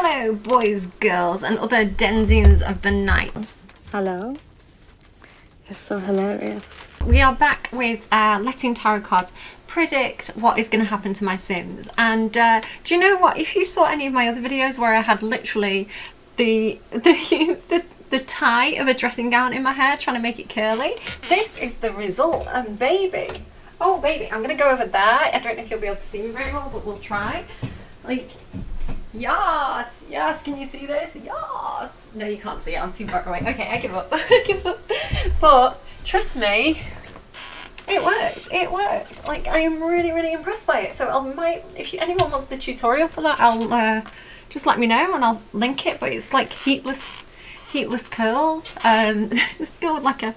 Hello, boys, girls, and other denizens of the night. Hello. You're so hilarious. We are back with letting tarot cards predict what is going to happen to my Sims. And do you know what? If you saw any of my other videos where I had literally the tie of a dressing gown in my hair trying to make it curly, this is the result. And baby, oh baby, I'm going to go over there. I don't know if you'll be able to see me very well, but we'll try. Like, yes, yes, can you see this? Yes. No, you can't see it, I'm too far away. Okay, I give up. I give up. But trust me, it worked. It worked. Like, I am really, really impressed by it. So I might, if anyone wants the tutorial for that, I'll just let me know and I'll link it. But it's like heatless curls. Just go with like a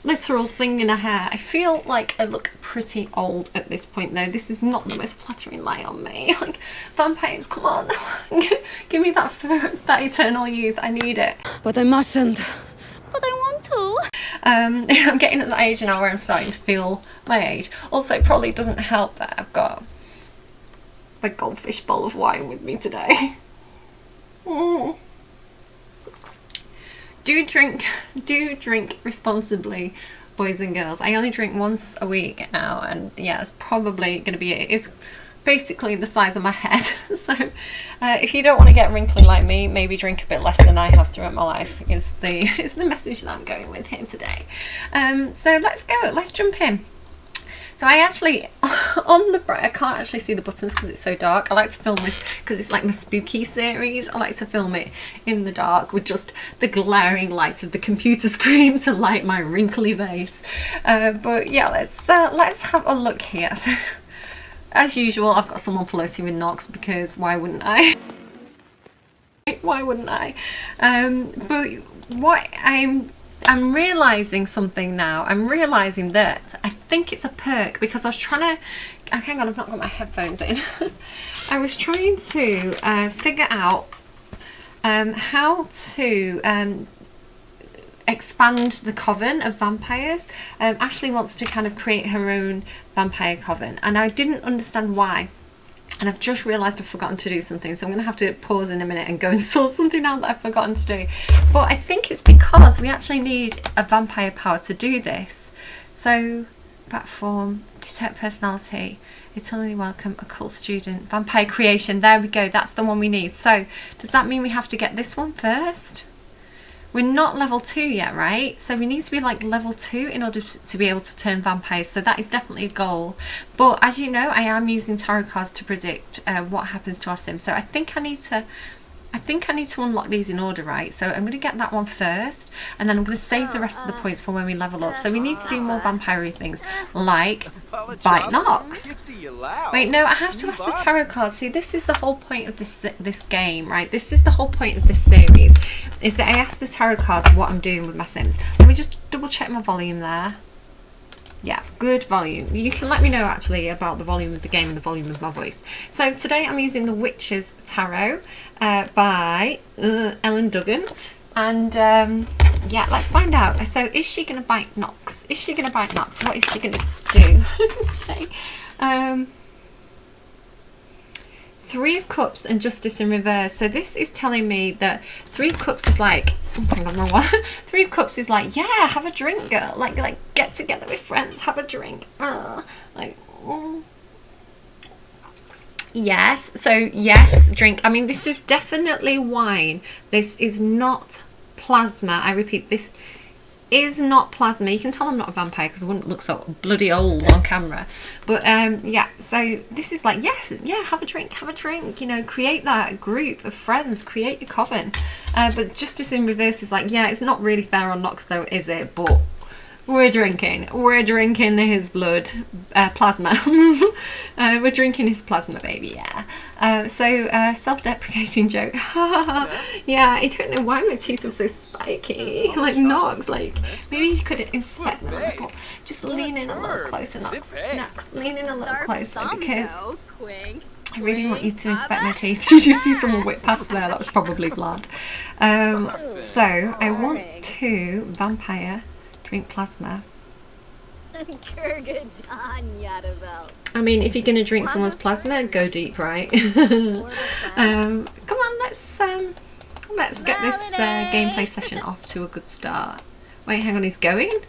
literal thing in her hair. I feel like I look pretty old at this point though. This is not the most flattering light on me. Like, vampires, come on. Give me that eternal youth. I need it. But I mustn't. But I want to. I'm getting at the age now where I'm starting to feel my age. Also, it probably doesn't help that I've got my goldfish bowl of wine with me today. Do drink responsibly, boys and girls. I only drink once a week now, and yeah, it's probably going to be it. It's basically the size of my head. So if you don't want to get wrinkly like me, maybe drink a bit less than I have throughout my life is the message that I'm going with here today. So let's go. Let's jump in. So I actually, I can't actually see the buttons because it's so dark. I like to film this because it's like my spooky series. I like to film it in the dark with just the glaring light of the computer screen to light my wrinkly face. But yeah, let's have a look here. So, as usual, I've got someone floating with Nox because why wouldn't I? Why wouldn't I? But what I'm realising something now. I'm realising that I think it's a perk because I was trying to... Oh, hang on, I've not got my headphones in. I was trying to figure out how to expand the coven of vampires. Ashley wants to kind of create her own vampire coven, and I didn't understand why. And I've just realised I've forgotten to do something, so I'm going to have to pause in a minute and go and sort something out that I've forgotten to do. But I think it's because we actually need a vampire power to do this. So, platform, detect personality, eternally welcome, occult student, vampire creation, there we go, that's the one we need. So, does that mean we have to get this one first? We're not level 2 yet, right? So we need to be like level 2 in order to be able to turn vampires. So that is definitely a goal. But as you know, I am using tarot cards to predict what happens to our Sims. So I think I need to unlock these in order, right? So I'm going to get that one first, and then I'm going to save the rest of the points for when we level up. So we need to do more vampire-y things, like bite Nox. Wait, no, I have to ask the tarot cards. See, this is the whole point of this game, right? This is the whole point of this series, is that I ask the tarot cards what I'm doing with my Sims. Let me just double check my volume there. Yeah, good volume. You can let me know actually about the volume of the game and the volume of my voice. So today I'm using the Witch's Tarot by Ellen Duggan. And yeah, let's find out. So is she going to bite Nox? Is she going to bite Nox? What is she going to do? Okay. Three of Cups and Justice in reverse. So this is telling me that Three of Cups is like, oh, hang on, wrong one. Three of Cups is like, yeah, have a drink, girl. Like get together with friends, have a drink. Yes. So yes, drink. I mean, this is definitely wine. This is not plasma. I repeat, this is not plasma. You can tell I'm not a vampire because I wouldn't look so bloody old on camera. But yeah, so this is like, yes, yeah, have a drink, you know, create that group of friends, create your coven. But Justice in reverse is like, yeah, it's not really fair on Nox though, is it? But we're drinking his blood, plasma. We're drinking his plasma, baby, yeah. So self-deprecating joke. Yeah, I don't know why my teeth are so spiky. Like Nox, like maybe you could inspect them a little. Just lean in a little closer, Nox. Nox, lean in a little closer because I really want you to inspect my teeth. Did you see someone whip past there? That was probably blood. So I want to vampire. Drink plasma. I mean, if you're going to drink someone's plasma, go deep, right? Come on, let's get this gameplay session off to a good start. Wait, hang on, he's going?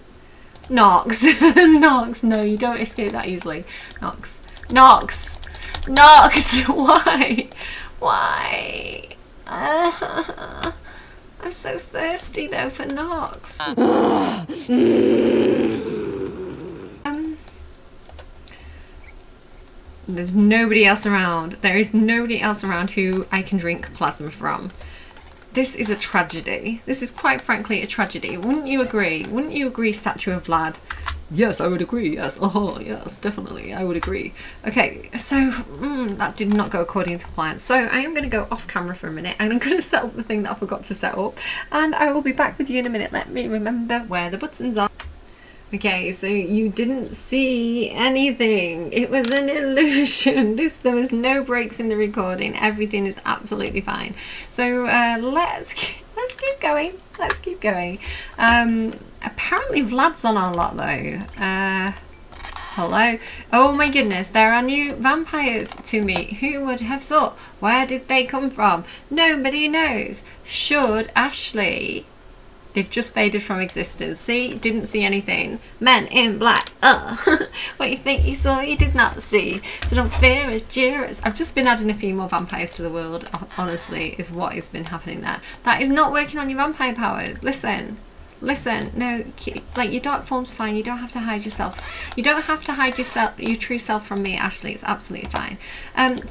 Nox. Nox, no, you don't escape that easily. Nox. Nox! Nox! Why? Why? I'm so thirsty though for Nox. There's nobody else around. There is nobody else around who I can drink plasma from. This is a tragedy. This is quite frankly a tragedy. Wouldn't you agree? Wouldn't you agree, Statue of Vlad? Yes, I would agree. Yes. Oh, yes, definitely. I would agree. Okay, so that did not go according to plan. So I am going to go off camera for a minute and I'm going to set up the thing that I forgot to set up. And I will be back with you in a minute. Let me remember where the buttons are. Okay, so you didn't see anything. It was an illusion. There was no breaks in the recording. Everything is absolutely fine. So let's keep going. Let's keep going. Apparently Vlad's on our lot though. Hello. Oh my goodness, there are new vampires to meet. Who would have thought? Where did they come from? Nobody knows. Should Ashley? They've just faded from existence. See? Didn't see anything. Men in black. What you think you saw, you did not see. So don't fear us, jeer us. I've just been adding a few more vampires to the world, honestly, is what has been happening there. That is not working on your vampire powers. Listen. Listen. No, like, your dark form's fine. You don't have to hide yourself. You don't have to hide yourself, your true self from me, Ashley. It's absolutely fine.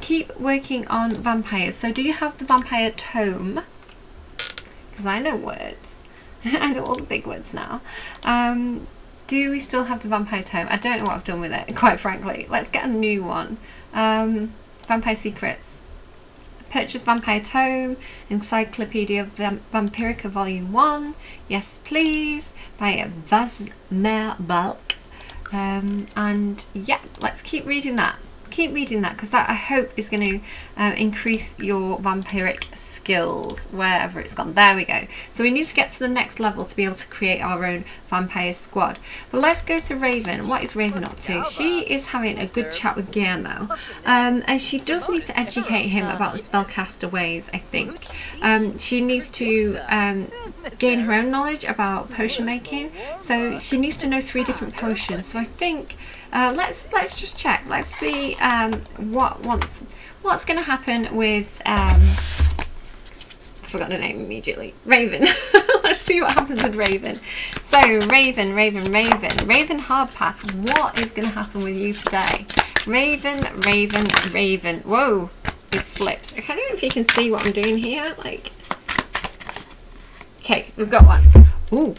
Keep working on vampires. So do you have the vampire tome? Because I know words. I know all the big words now. Do we still have the vampire tome? I don't know what I've done with it, quite frankly. Let's get a new one. Vampire Secrets. Purchase Vampire Tome, Encyclopedia Vampirica Volume 1. Yes, please. By Vazmerbalk. And yeah, let's keep reading that. Keep reading that because that I hope is going to increase your vampiric skills wherever it's gone. There we go. So we need to get to the next level to be able to create our own vampire squad. But let's go to Raven. What is Raven up to? She is having a good chat with Guillermo, and she does need to educate him about the spellcaster ways. I think she needs to gain her own knowledge about potion making. So she needs to know 3 different potions. So I think. Let's just check. Let's see what's going to happen with I forgot the name immediately. Raven. Let's see what happens with Raven. So Raven Hardpath. What is going to happen with you today? Raven. Whoa, it flipped. I don't know if you can see what I'm doing here. Like, okay, we've got one. Ooh.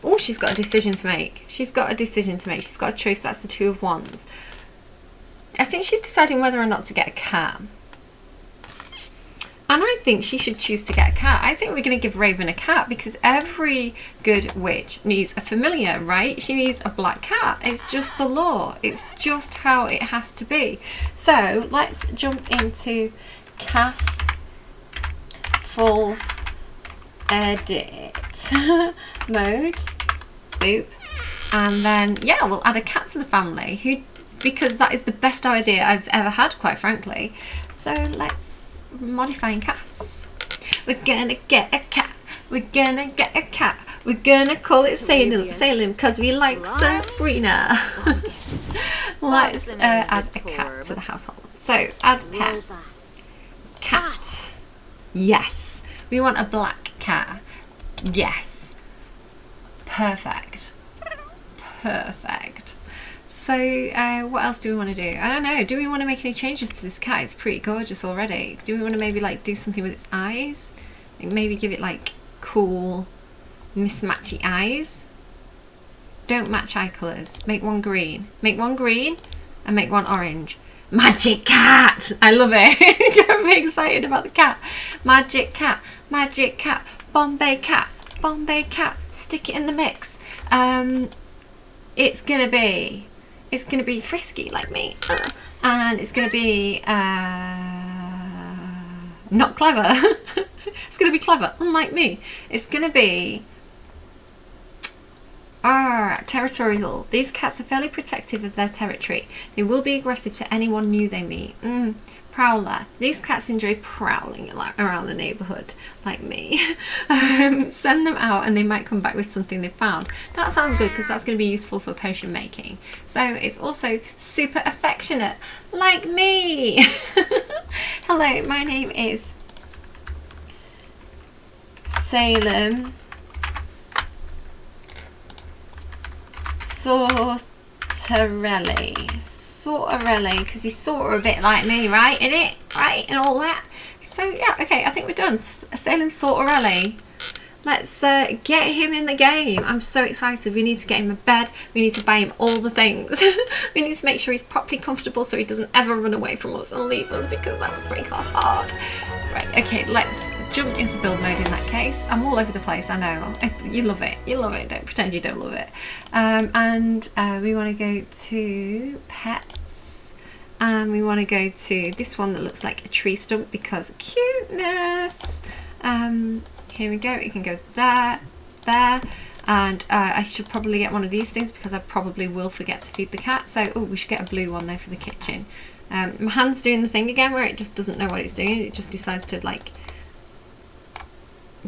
Oh, she's got a decision to make. She's got a choice. That's the 2 of Wands. I think she's deciding whether or not to get a cat. And I think she should choose to get a cat. I think we're going to give Raven a cat because every good witch needs a familiar, right? She needs a black cat. It's just the law. It's just how it has to be. So let's jump into Cass Full Edit mode. Boop. And then yeah, we'll add a cat to the family because that is the best idea I've ever had, quite frankly. So let's modify Cass. We're gonna get a cat. We're gonna get a cat. We're gonna call it Salem because we like Sabrina. Let's add a cat to the household. So add pet. Cat. Yes. We want a black cat. Yes. Perfect. So what else do we want to do? I don't know. Do we want to make any changes to this cat? It's pretty gorgeous already. Do we want to maybe like do something with its eyes? Like, maybe give it like cool mismatchy eyes? Don't match eye colours. Make one green. Make one green and make one orange. Magic cat! I love it. I'm very excited about the cat. Magic cat. Magic cat. Bombay cat. Bombay cat. Stick it in the mix. It's gonna be frisky like me, and it's gonna be not clever. It's gonna be clever, unlike me. It's gonna be Territorial. These cats are fairly protective of their territory. They will be aggressive to anyone new they meet. Prowler. These cats enjoy prowling around the neighbourhood, like me. Send them out and they might come back with something they found. That sounds good because that's going to be useful for potion making. So it's also super affectionate, like me. Hello, my name is Salem Sortarelli, because he's sort of a bit like me, right? In it, right, and all that. So yeah, okay, I think we're done. Salem Sortarelli. Let's get him in the game. I'm so excited. We need to get him a bed. We need to buy him all the things. We need to make sure he's properly comfortable so he doesn't ever run away from us and leave us, because that would break our heart. Right, okay, let's jump into build mode in that case. I'm all over the place, I know. You love it. You love it. Don't pretend you don't love it. We want to go to pets. And we want to go to this one that looks like a tree stump because cuteness. Here we go. It can go there, there. And I should probably get one of these things because I probably will forget to feed the cat. So, oh, we should get a blue one though for the kitchen. My hand's doing the thing again where it just doesn't know what it's doing. It just decides to like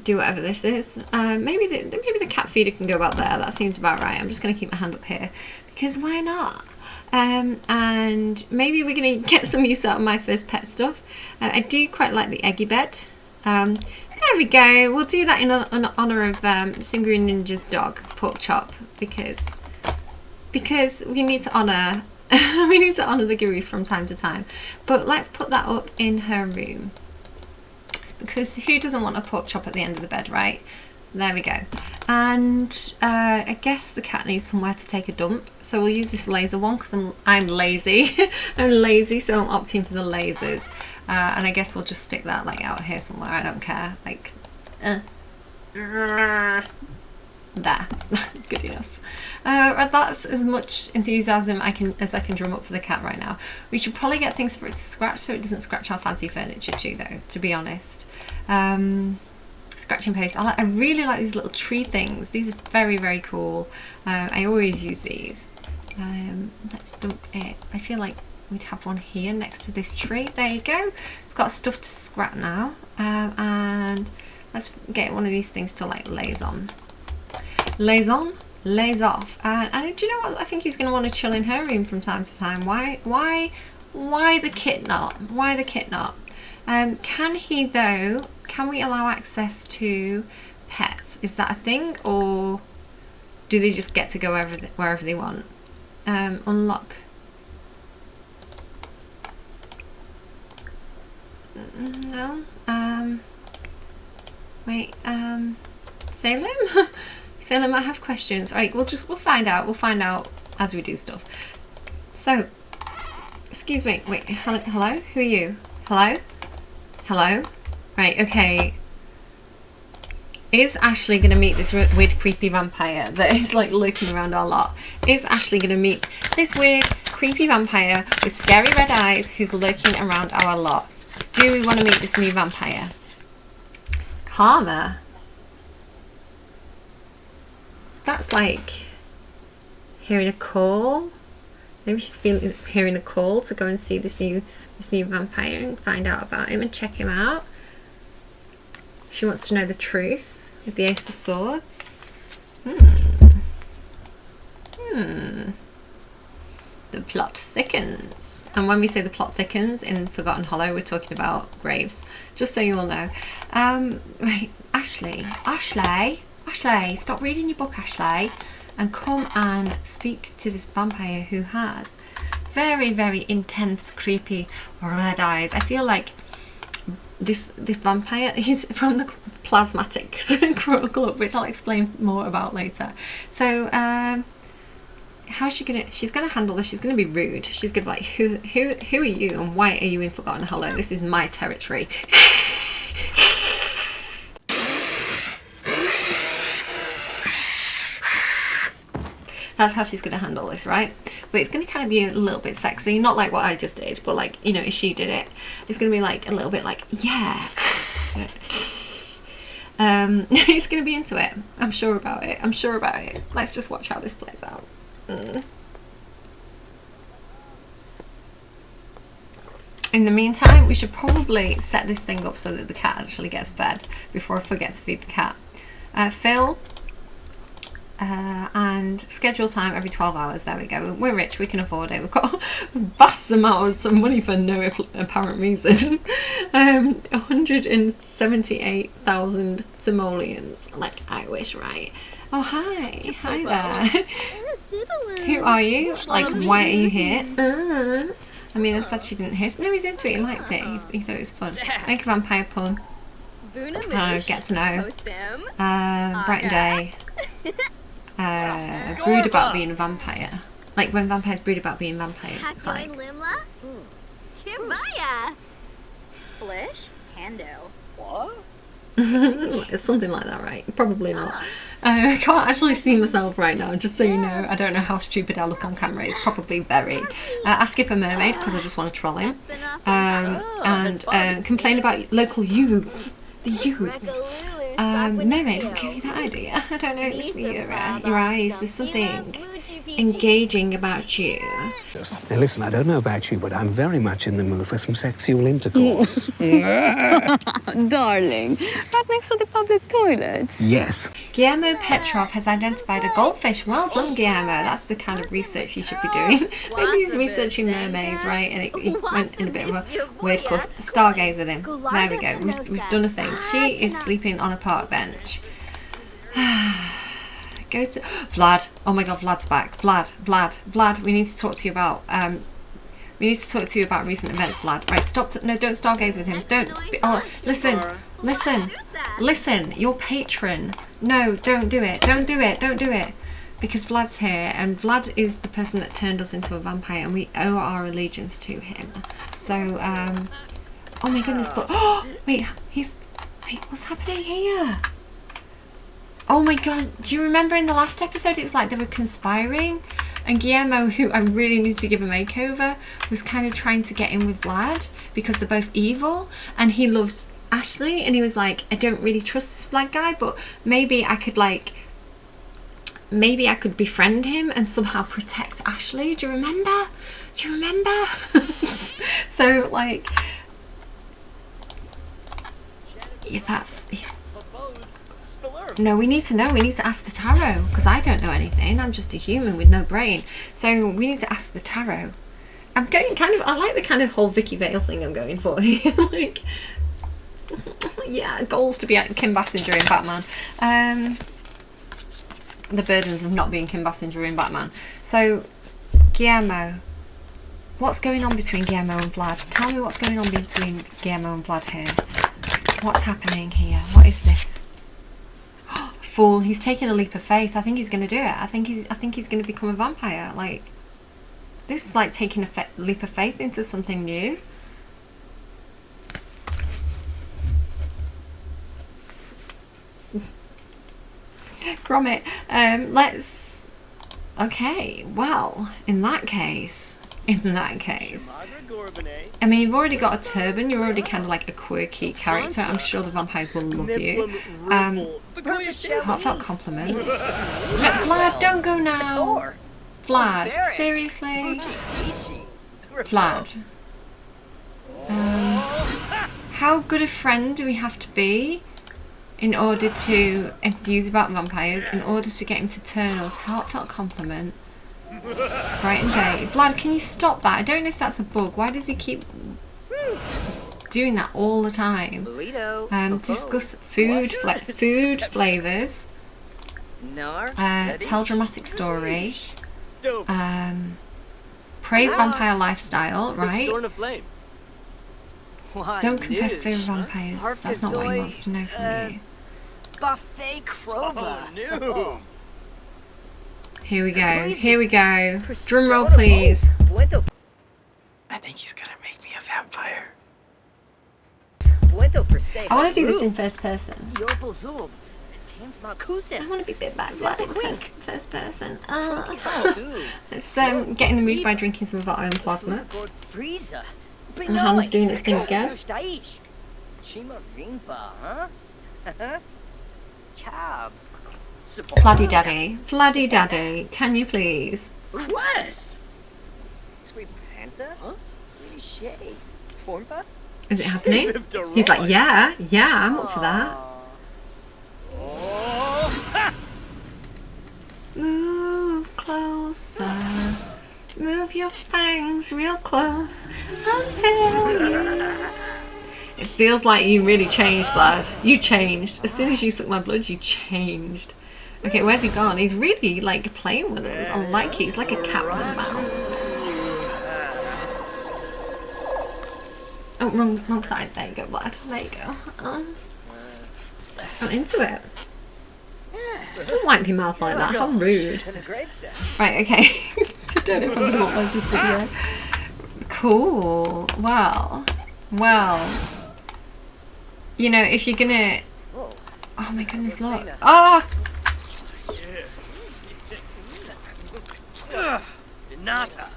do whatever this is. Maybe the cat feeder can go about there. That seems about right. I'm just going to keep my hand up here because why not? And maybe we're going to get some use out of my first pet stuff. I do quite like the eggy bed. There we go. We'll do that in honour of Singry Ninja's dog, Pork Chop, because we need to honour we need to honour the gurus from time to time. But let's put that up in her room, because who doesn't want a pork chop at the end of the bed, right? There we go. And I guess the cat needs somewhere to take a dump, so we'll use this laser one because I'm lazy. I'm lazy, so I'm opting for the lasers. And I guess we'll just stick that like out here somewhere. I don't care. Like, there. Good enough. That's as much enthusiasm as I can drum up for the cat right now. We should probably get things for it to scratch so it doesn't scratch our fancy furniture too, though, to be honest. Scratching paste. I really like these little tree things. These are very, very cool. I always use these. Let's dump it. I feel like we'd have one here next to this tree. There you go. It's got stuff to scrap now. And let's get one of these things to like laze on. Laze on, laze off. And do you know what? I think he's going to want to chill in her room from time to time. Why the kit not? Why the kit not? Can he though? Can we allow access to pets? Is that a thing, or do they just get to go wherever they want? Unlock. No. Wait. Salem. Salem, I have questions. Right. We'll find out. We'll find out as we do stuff. So, excuse me. Wait. Hello. Who are you? Hello. Hello. Right, okay. Is Ashley going to meet this weird creepy vampire that is like lurking around our lot? Is Ashley going to meet this weird creepy vampire with scary red eyes who's lurking around our lot? Do we want to meet this new vampire? Karma. That's like hearing a call. Maybe she's hearing a call to go and see this new vampire and find out about him and check him out. She wants to know the truth with the Ace of Swords. The plot thickens. And when we say the plot thickens in Forgotten Hollow, we're talking about graves. Just so you all know. Right, Ashley, stop reading your book, Ashley, and come and speak to this vampire who has very, very intense, creepy red eyes. I feel like this vampire is from the Plasmatics Club, which I'll explain more about later. So how's she gonna? She's gonna handle this. She's gonna be rude. She's gonna be like, who are you and why are you in Forgotten Hollow? This is my territory. That's how she's going to handle this, right? But it's going to kind of be a little bit sexy, not like what I just did, but like, you know, if she did it, it's going to be like a little bit like, yeah. He's going to be into it. I'm sure about it. I'm sure about it. Let's just watch how this plays out. In the meantime, we should probably set this thing up so that the cat actually gets fed before I forget to feed the cat. Phil, and schedule time every 12 hours. There we go. We're rich, we can afford it. We've got vast amounts of money for no apparent reason. 178,000 simoleons. Like, I wish, right? Oh, hi. Hi there. Who are you? Like, why are you here? I mean, I'm sad she didn't hiss. No, he's into it. He liked it. He thought it was fun. Make a vampire pun. Get to know. Bright and Day. Brood about being a vampire. Like when vampires brood about being vampires. It's like. Flish? Hando. What? It's something like that, right? Probably not. I can't actually see myself right now, just so you know. I don't know how stupid I look on camera. It's probably very. Ask if a mermaid, because I just want to troll him. And complain about local youths. The youths. Mermaid will give you that idea. I don't know, it must be your eyes. There's something engaging about you. Now listen, I don't know about you, but I'm very much in the mood for some sexual intercourse. Darling, right next to the public toilet. Yes. Guillermo Petrov has identified a goldfish. Well done, Guillermo. That's the kind of research you should be doing. Maybe he's researching mermaids, right? And he went in a bit of a weird course. Stargaze with him. There we go. We've done a thing. She is sleeping on a park bench. Go to Vlad. Oh my god, Vlad's back. Vlad, we need to talk to you about recent events, Vlad. Right, stop. No, don't stargaze with him. Don't. Listen. Your patron. No, don't do it. Don't do it. Because Vlad's here, and Vlad is the person that turned us into a vampire, and we owe our allegiance to him. So, oh my goodness, but wait, what's happening here? Oh my god, do you remember in the last episode it was like they were conspiring, and Guillermo, who I really need to give a makeover, was kind of trying to get in with Vlad because they're both evil and he loves Ashley, and he was like, I don't really trust this Vlad guy, but maybe I could befriend him and somehow protect Ashley. Do you remember? So like, yeah, no, we need to know. We need to ask the tarot, because I don't know anything. I'm just a human with no brain. So we need to ask the tarot. I'm going I like the kind of whole Vicky Vale thing I'm going for here. Like, yeah, goals to be Kim Basinger in Batman. The burdens of not being Kim Basinger in Batman. So, Guillermo. What's going on between Guillermo and Vlad? Tell me what's going on between Guillermo and Vlad here. What's happening here? What is this? Fool, he's taking a leap of faith. I think he's going to do it. I think he's going to become a vampire. Like, this is like taking a leap of faith into something new. Gromit. Okay, well, in that case, I mean, you've already got a turban, you're already kind of like a quirky character. I'm sure the vampires will love you. Heartfelt compliment. Vlad, don't go now. Vlad, seriously? Vlad. How good a friend do we have to be in order to enthuse about vampires, in order to get him to turn us? Heartfelt compliment. Bright and Day. Vlad, can you stop that? I don't know if that's a bug. Why does he keep doing that all the time? Discuss food flavors. Tell dramatic story. Praise vampire lifestyle, right? Don't confess fear of vampires. That's not what he wants to know from you. Buffet Kroger. Here we go. Drum roll, please. I think he's gonna make me a vampire. I want to do this in first person. I want to be bit back in first person. Let's get in the mood by drinking some of our own plasma. And Hannah's doing its thing again. Chab. Bloody daddy. Bloody daddy. Can you please? Quest. Sweet Panzer? Huh? Really shady. Formpa? Is it happening? He's like, yeah, I'm up for that. Move closer. Move your fangs real close. I'll tell you. It feels like you really changed, blood. You changed. As soon as you sucked my blood, you changed. Okay, where's he gone? He's really like playing with us. I like it. He's like a cat with a mouse. Oh, wrong side. There you go, blood. There you go. I'm into it. Don't wipe your mouth like that. How rude. Right, okay. So don't know if I'm gonna like this video. Cool. Well. You know, if you're gonna... Oh my goodness, look. Ah! Nata.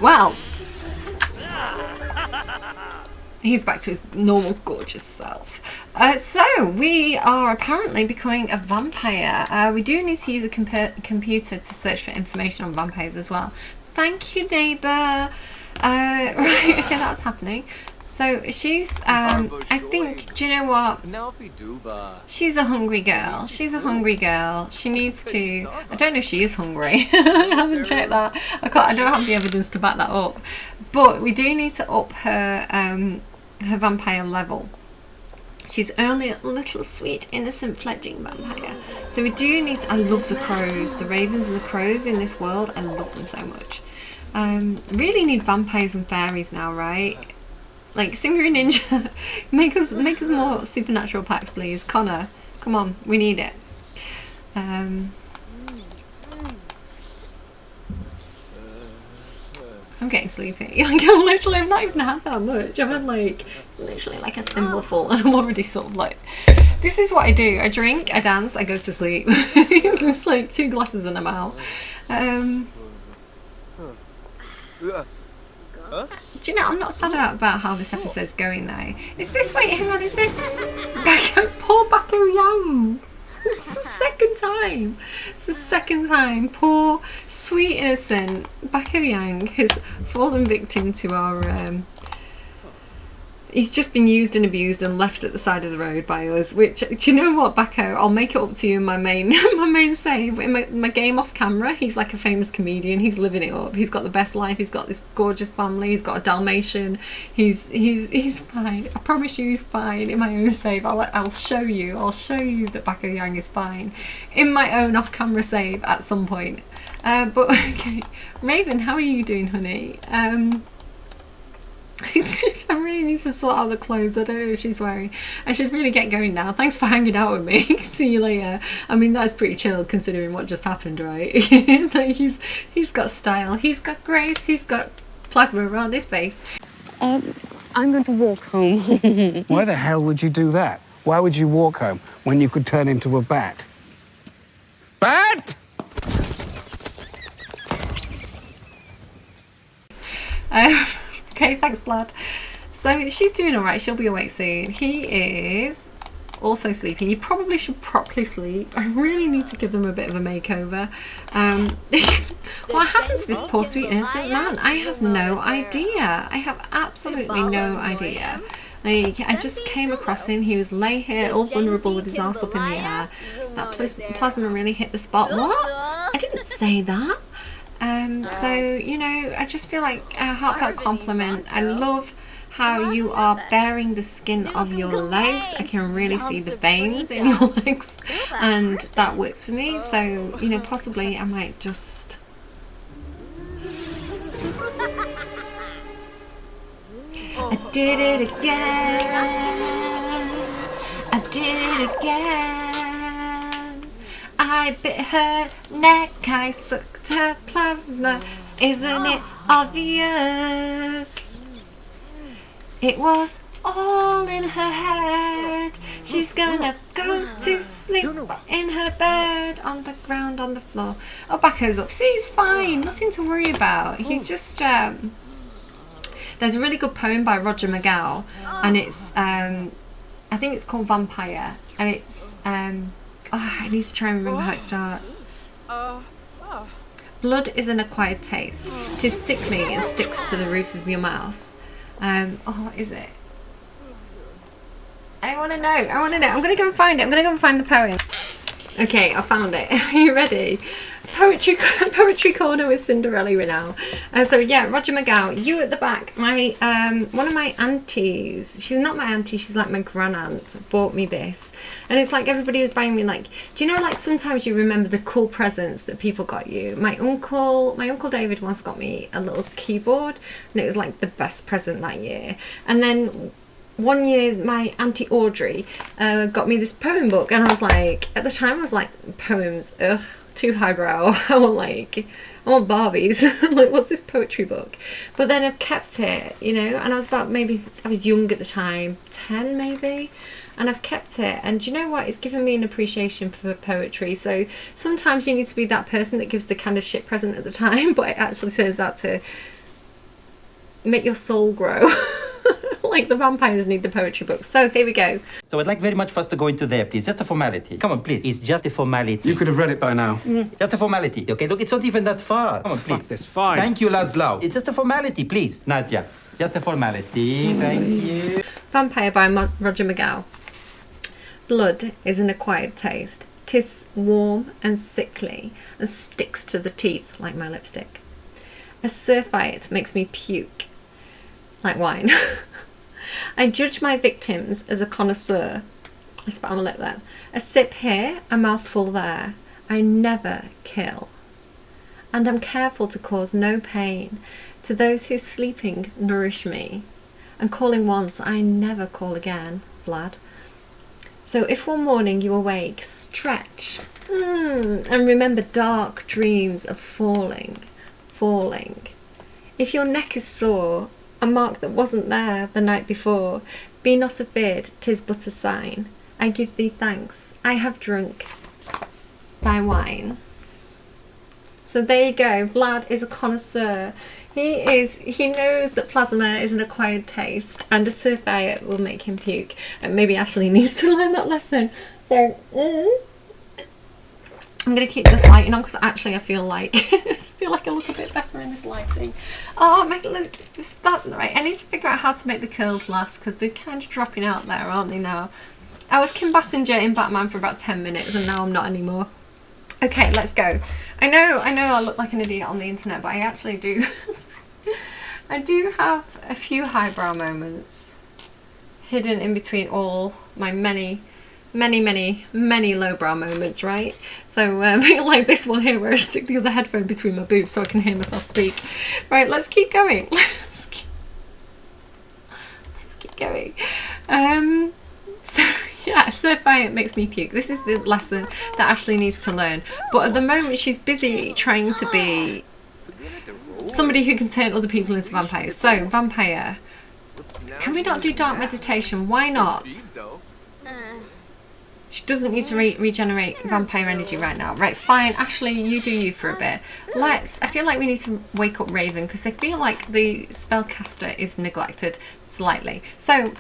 Well. He's back to his normal gorgeous self. So we are apparently becoming a vampire. We do need to use a computer to search for information on vampires as well. Thank you, neighbour. Right, okay, that's happening. So she's, I think, do you know what? She's a hungry girl. She's a hungry girl. She needs to, I don't know if she is hungry. I haven't checked that. I don't have the evidence to back that up. But we do need to up her, her vampire level. She's only a little sweet, innocent, fledgling vampire. So we do need to, I love the crows. The ravens and the crows in this world, I love them so much. Really need vampires and fairies now, right? Like, Singer and Ninja, make us more supernatural packs, please. Connor, come on, we need it. I'm getting sleepy. Like, I've not even had that much. I've had like literally like a thimbleful, and I'm already sort of like, this is what I do. I drink, I dance, I go to sleep. It's like 2 glasses and I'm out. Do you know, I'm not sad about how this episode's going though. Is this, wait, hang on, is this poor Bako Yang? It's the second time. It's the second time. Poor, sweet, innocent Bako Yang has fallen victim to our he's just been used and abused and left at the side of the road by us, which, do you know what, Bako? I'll make it up to you in my main my main save. In my game off camera, he's like a famous comedian. He's living it up. He's got the best life. He's got this gorgeous family. He's got a Dalmatian. He's fine. I promise you he's fine in my own save. I'll show you. I'll show you that Bako Yang is fine in my own off camera save at some point. But okay. Raven, how are you doing, honey? It's just, I really need to sort out the clothes. I don't know what she's wearing. I should really get going now. Thanks for hanging out with me. See you later. I mean, that's pretty chill considering what just happened, right? Like, he's got style. He's got grace. He's got plasma around his face. I'm going to walk home. Why the hell would you do that? Why would you walk home when you could turn into a bat? Bat? Okay, thanks, Vlad. So she's doing alright, she'll be awake soon. He is also sleeping. You probably should properly sleep. I really need to give them a bit of a makeover. What happens to this poor sweet innocent man? I have no idea. I have absolutely no idea. Like, I just came across him. He was lay here, all vulnerable with his arse up in the air. That plasma really hit the spot. What? I didn't say that. So, you know, I just feel like a heartfelt compliment. I love how you are baring the skin of your legs. I can really see the veins in your legs, and that works for me. So, you know, possibly I might just... I did it again. I did it again. I bit her neck, I sucked her plasma. Isn't it obvious? It was all in her head. She's gonna go to sleep in her bed, on the ground, on the floor. Oh, Bako's up. See, he's fine. Nothing to worry about. He's just, There's a really good poem by Roger McGowan, and it's I think it's called Vampire, and it's I need to try and remember how it starts. Blood is an acquired taste. 'Tis sickly and sticks to the roof of your mouth. What is it? I want to know. I'm going to go and find it. I'm going to go and find the poem. Okay, I found it. Are you ready? Poetry corner with Cinderella now. So yeah, Roger McGowan, you at the back. My one of my aunties. She's not my auntie. She's like my gran aunt. Bought me this, and it's like everybody was buying me like. Do you know like sometimes you remember the cool presents that people got you? My uncle David once got me a little keyboard, and it was like the best present that year. And then one year my auntie Audrey got me this poem book, and I was like, at the time I was like, poems, ugh, too highbrow. I want Barbies. I'm like, what's this poetry book? But then I've kept it, you know, and I was young at the time, 10 maybe, and I've kept it. And do you know what? It's given me an appreciation for poetry. So sometimes you need to be that person that gives the kind of shit present at the time, but it actually turns out to make your soul grow. Like the vampires need the poetry book. So here we go. So I'd like very much for us to go into there, please. Just a formality. Come on, please. It's just a formality. You could have read it by now. Just a formality. Okay, look, it's not even that far. Come on, please. Fuck this, fine. Thank you, Laszlo. It's just a formality, please. Nadia. Just a formality. Thank you. Vampire by Roger McGowan. Blood is an acquired taste. 'Tis warm and sickly and sticks to the teeth like my lipstick. A surfeit makes me puke like wine. I judge my victims as a connoisseur. I spat on my lip there. A sip here, a mouthful there. I never kill. And I'm careful to cause no pain to those who sleeping nourish me. And calling once, I never call again, Vlad. So if one morning you awake, stretch, and remember dark dreams of falling. If your neck is sore, a mark that wasn't there the night before, be not afeard, 'tis but a sign. I give thee thanks, I have drunk thy wine. So there you go, Vlad is a connoisseur. He knows that plasma is an acquired taste, and a surfeit will make him puke. And maybe Ashley needs to learn that lesson. So I'm going to keep this lighting on because actually I feel like I look a bit better in this lighting. Oh, right. I need to figure out how to make the curls last because they're kind of dropping out there, aren't they now? I was Kim Basinger in Batman for about 10 minutes and now I'm not anymore. Okay, let's go. I know I look like an idiot on the internet, but I actually do. I do have a few highbrow moments hidden in between all my many lowbrow moments, right? So like this one here where I stick the other headphone between my boobs so I can hear myself speak. Right, let's keep going. Let's keep going. So yeah, surfeit makes me puke. This is the lesson that Ashley needs to learn. But at the moment she's busy trying to be somebody who can turn other people into vampires. So, vampire. Can we not do dark meditation? Why not? She doesn't need to regenerate vampire energy right now. Right, fine. Ashley, you do you for a bit. I feel like we need to wake up Raven because I feel like the spellcaster is neglected slightly. So,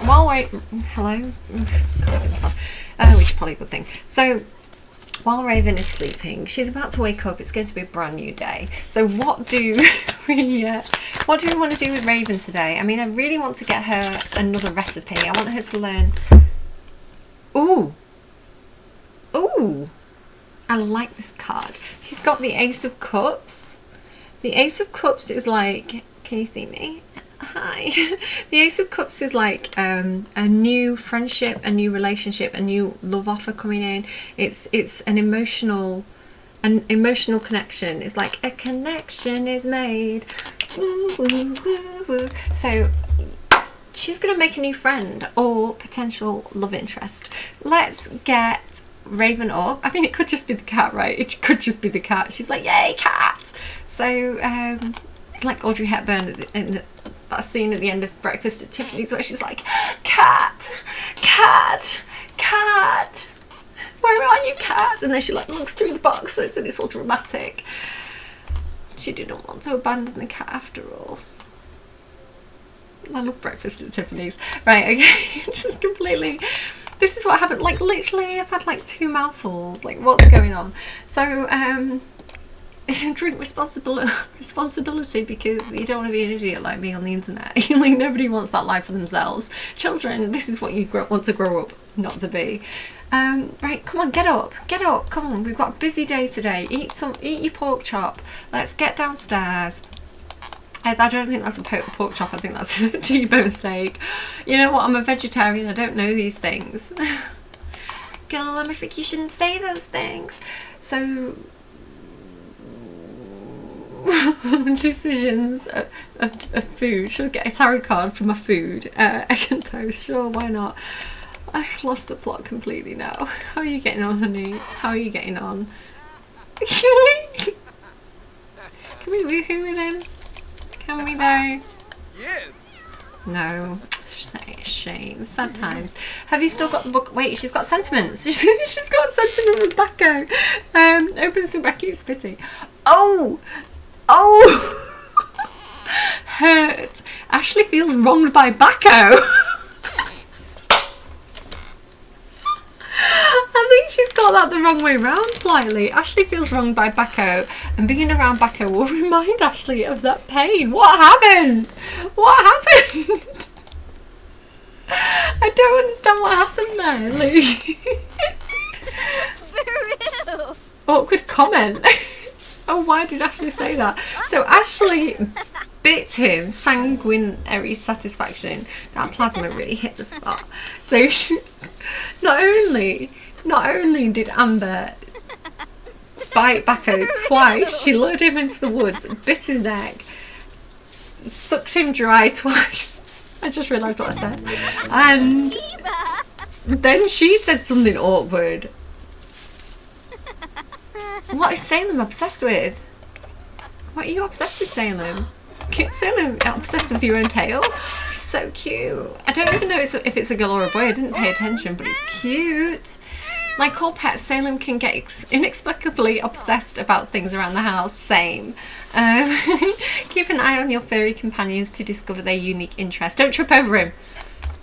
hello? Can't see myself. Which is probably a good thing. So, while Raven is sleeping, she's about to wake up. It's going to be a brand new day. So what do we want to do with Raven today? I mean, I really want to get her another recipe. I want her to learn. Ooh, I like this card. She's got the Ace of Cups. The Ace of Cups is like, can you see me? Hi. The Ace of Cups is like a new friendship, a new relationship, a new love offer coming in. It's an emotional connection. It's like a connection is made. Woo, woo, woo, woo. So she's gonna make a new friend or potential love interest. Let's get Raven up. I mean, it could just be the cat, right? It could just be the cat. She's like, yay, cat! So it's like Audrey Hepburn in that scene at the end of Breakfast at Tiffany's where she's like, cat, cat, cat, where are you, cat? And then she like looks through the boxes and it's all dramatic. She didn't want to abandon the cat after all. I love breakfast at Tiffany's. Right, okay. Just completely... This is what happened. Like, literally, I've had like 2 mouthfuls. Like, what's going on? So, drink responsibility, because you don't want to be an idiot like me on the internet. Like, nobody wants that life for themselves. Children, this is what you want to grow up not to be. Right, come on, get up, come on, we've got a busy day today. Eat your pork chop. Let's get downstairs. I don't think that's a pork chop, I think that's a T-bone steak. You know what, I'm a vegetarian, I don't know these things. Girl, I'm afraid you shouldn't say those things. So, decisions of food. Should I get a tarot card for my food? Egg and toast, sure, why not? I've lost the plot completely now. How are you getting on, honey? How are you getting on? Can we woohoo with him? Can we though? Yes. No. Shame. Sad times. Have you still got the book? Wait, she's got sentiments. She's got a sentiment with Bacco. Opens the bracket spitty. Oh! Hurt. Ashley feels wronged by Bacco. I think she's got that the wrong way round slightly. Ashley feels wronged by Bacco, and being around Bacco will remind Ashley of that pain. What happened? I don't understand what happened there. Like, awkward comment. Oh, why did Ashley say that? So Ashley bit him, sanguinary satisfaction. That plasma really hit the spot. So not only did Amber bite Bacco twice, she lured him into the woods, bit his neck, sucked him dry twice. I just realised what I said. And then she said something awkward. What is Salem obsessed with? What are you obsessed with, Salem? Salem obsessed with your own tail? It's so cute. I don't even know if it's a girl or a boy. I didn't pay attention, but it's cute. Like all pets, Salem can get inexplicably obsessed about things around the house. Same. Keep an eye on your furry companions to discover their unique interests. Don't trip over him.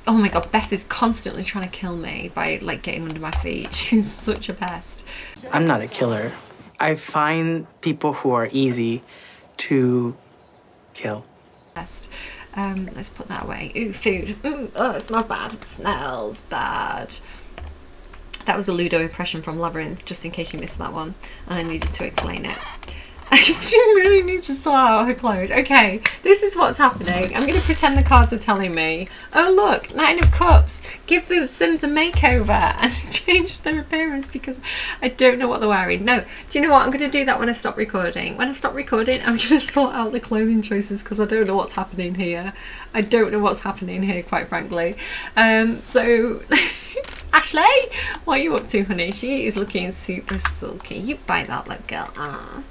Oh my god, Bess is constantly trying to kill me by like getting under my feet. She's such a pest. I'm not a killer. I find people who are easy to kill. Let's put that away. Ooh, food. Ooh, oh, it smells bad. It smells bad. That was a Ludo impression from Labyrinth, just in case you missed that one, and I needed to explain it. She really needs to sort out her clothes. Okay, this is what's happening. I'm going to pretend the cards are telling me, oh look, 9 of Cups, give the Sims a makeover and change their appearance because I don't know what they're wearing. No, do you know what? I'm going to do that when I stop recording. When I stop recording, I'm going to sort out the clothing choices because I don't know what's happening here. I don't know what's happening here, quite frankly. So... Ashley, what are you up to, honey? She is looking super sulky. You bite that lip, girl. Ah.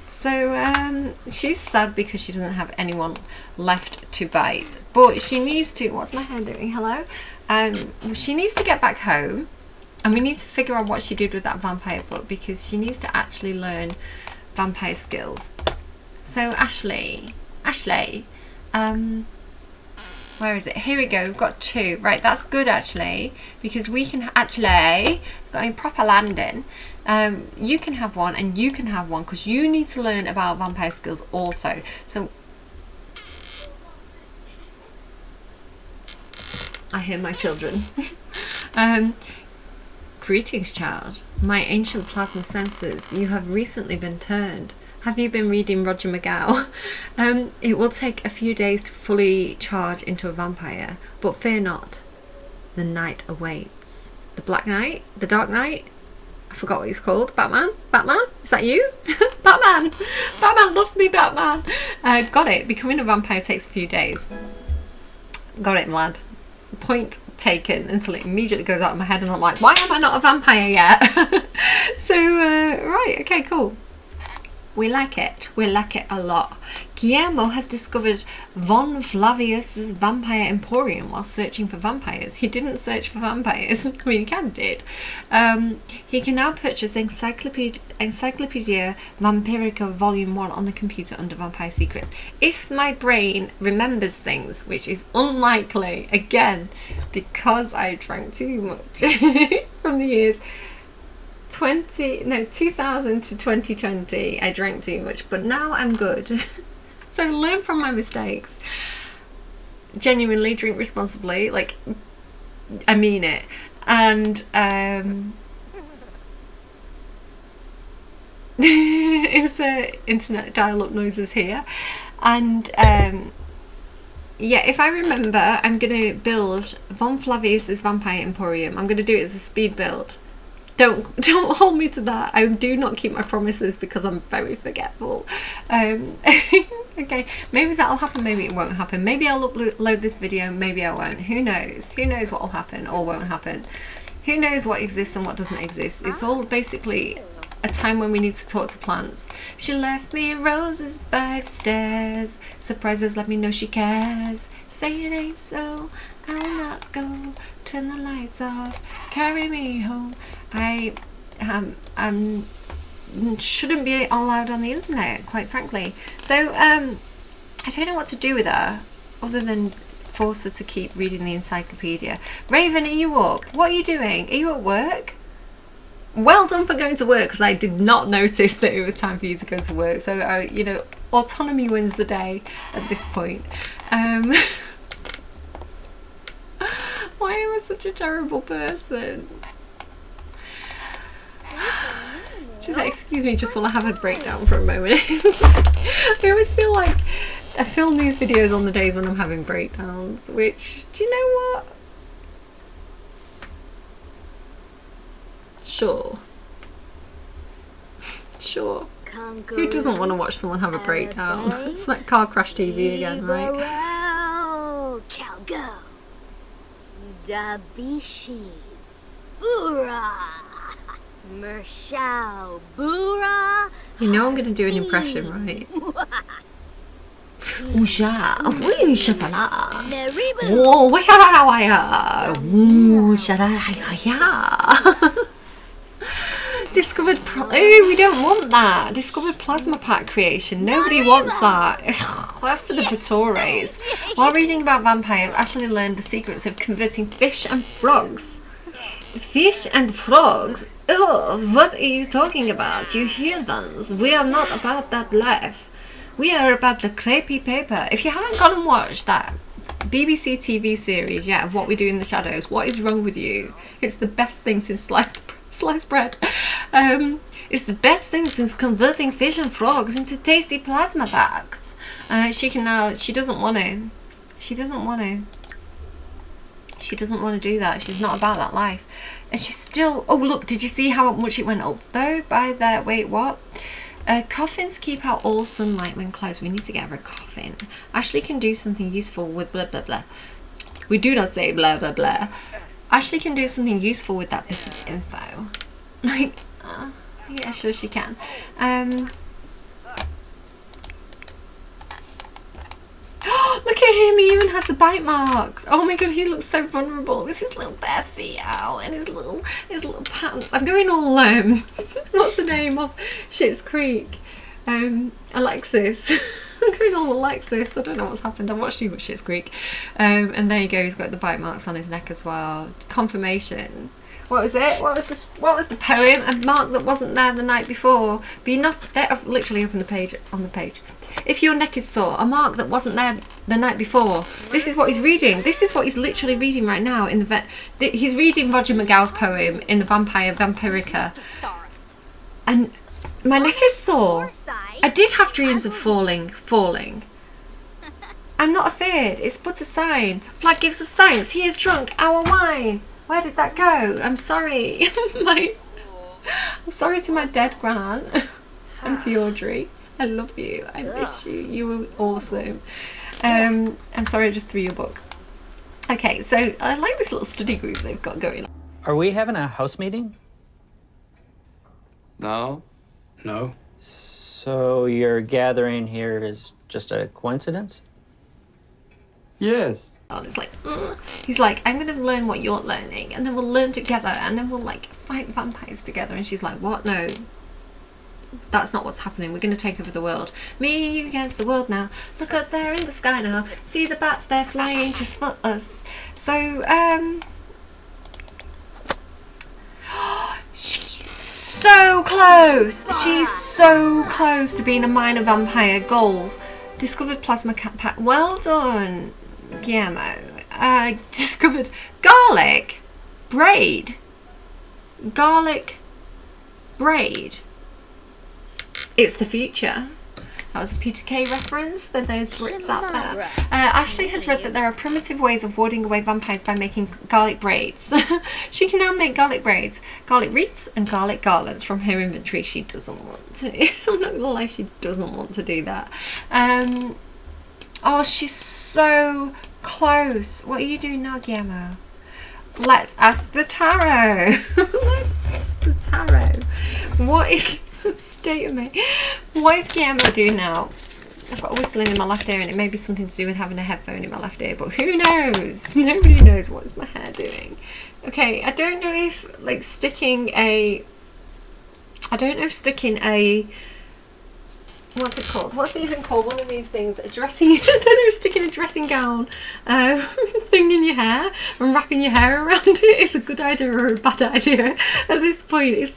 So she's sad because she doesn't have anyone left to bite, but she needs to. What's my hair doing? Hello. She needs to get back home, and we need to figure out what she did with that vampire book because she needs to actually learn vampire skills. So Ashley, where is it? Here we go. We've got 2. Right, that's good actually, because we can actually got a proper landing. You can have one and you can have one because you need to learn about vampire skills also. So I hear my children. Greetings, child. My ancient plasma senses. You have recently been turned. Have you been reading Roger McGow? It will take a few days to fully charge into a vampire, but fear not. The night awaits. The Black Knight? The Dark Knight? I forgot what he's called. Batman? Is that you? Batman! Love me, Batman! Got it. Becoming a vampire takes a few days. Got it, lad. Point taken until it immediately goes out of my head and I'm like, why am I not a vampire yet? So, right, okay, cool. We like it. We like it a lot. Guillermo has discovered Von Flavius's Vampire Emporium while searching for vampires. He didn't search for vampires. I mean, he kind of did. He can now purchase Encyclopedia Vampirica Volume 1 on the computer under Vampire Secrets. If my brain remembers things, which is unlikely, again, because I drank too much from the years 2000 to 2020, I drank too much, but now I'm good. So learn from my mistakes. Genuinely drink responsibly, like, I mean it. And it's internet dial-up noises here. And yeah, if I remember, I'm gonna build Von Flavius's Vampire Emporium. I'm gonna do it as a speed build. Don't hold me to that. I do not keep my promises because I'm very forgetful. Okay, maybe that'll happen, maybe it won't happen. Maybe I'll upload this video, maybe I won't. Who knows? Who knows what will happen or won't happen? Who knows what exists and what doesn't exist? It's all basically a time when we need to talk to plants. She left me roses by the stairs. Surprises let me know she cares. Say it ain't so, I will not go. Turn the lights off, carry me home. I shouldn't be allowed on the internet, quite frankly. So I don't know what to do with her other than force her to keep reading the encyclopedia. Raven, are you up? What are you doing? Are you at work? Well done for going to work, because I did not notice that it was time for you to go to work. So you know, autonomy wins the day at this point. Why am I such a terrible person? Just excuse me, just want to have a breakdown for a moment. I always feel like I film these videos on the days when I'm having breakdowns, which, do you know what? Sure. Who doesn't want to watch someone have a breakdown? It's like car crash TV again, right? Dabishi, Bura, Mershao, Bura. You know I'm going to do an impression, right? Usha, wee shafala. Oh, waya waya. Ooh, shara. Discovered we don't want that. Discovered plasma pack creation. Nobody wants that. Ugh, that's for the Vitores. While reading about vampires, Ashley learned the secrets of converting fish and frogs. Fish and frogs? Oh, what are you talking about, you heathens? We are not about that life. We are about the crepey paper. If you haven't gone and watched that BBC TV series yet of What We Do in the Shadows, what is wrong with you? It's the best thing since sliced bread. It's the best thing since converting fish and frogs into tasty plasma bags. She doesn't want to. She doesn't want to do that. She's not about that life. And she's still... Oh, look, did you see how much it went up, though, by the... Wait, what? Coffins keep out all sunlight when closed. We need to get her a coffin. Ashley can do something useful with blah, blah, blah. We do not say blah, blah, blah. Ashley can do something useful with that bit of info. Like, yeah, sure she can. Look at him, he even has the bite marks. Oh my god, he looks so vulnerable with his little bare feet out and his little pants. I'm going all what's the name of Schitt's Creek? Alexis. I'm going all Alexis. I don't know what's happened. I've watched too much Schitt's Creek. And there you go, he's got the bite marks on his neck as well. Confirmation. What was it? What was the poem? A mark that wasn't there the night before. Be not there. I've literally opened the page on the page. If your neck is sore, a mark that wasn't there the night before. This is what he's reading. This is what he's literally reading right now in the he's reading Roger McGow's poem in the Vampirica. And my neck is sore. I did have dreams of falling. I'm not afraid. It's but a sign. Flag gives us thanks. He is drunk. Our wine. Where did that go? I'm sorry. I'm sorry to my dead gran and to Audrey. I love you. I miss you. You were awesome. I'm sorry I just threw your book. Okay, so I like this little study group they've got going on. Are we having a house meeting? No. So So your gathering here is just a coincidence? Yes. It's like, he's like, I'm gonna learn what you're learning, and then we'll learn together, and then we'll like fight vampires together. And she's like, what? No, that's not what's happening. We're gonna take over the world. Me and you against the world now. Look up there in the sky now. See the bats, they're flying just for us. So she's so close. She's so close to being a minor vampire. Goals: discovered plasma pack. Well done, Guillermo. Discovered garlic braid. Garlic braid. It's the future. That was a Peter Kay reference for those Brits out there. Ashley has read that there are primitive ways of warding away vampires by making garlic braids. She can now make garlic braids, garlic wreaths, and garlic garlands from her inventory. She doesn't want to. I'm not gonna lie, she doesn't want to do that. Oh, she's so close. What are you doing now, Guillermo? Let's ask the tarot. Let's ask the tarot. What is the state of me? What is Guillermo doing now? I've got a whistling in my left ear, and it may be something to do with having a headphone in my left ear, but who knows? Nobody knows what is my hair doing. Okay, I don't know if like sticking a what's it called? What's it even called? One of these things, a dressing, I don't know, sticking a dressing gown thing in your hair and wrapping your hair around it is a good idea or a bad idea at this point. It's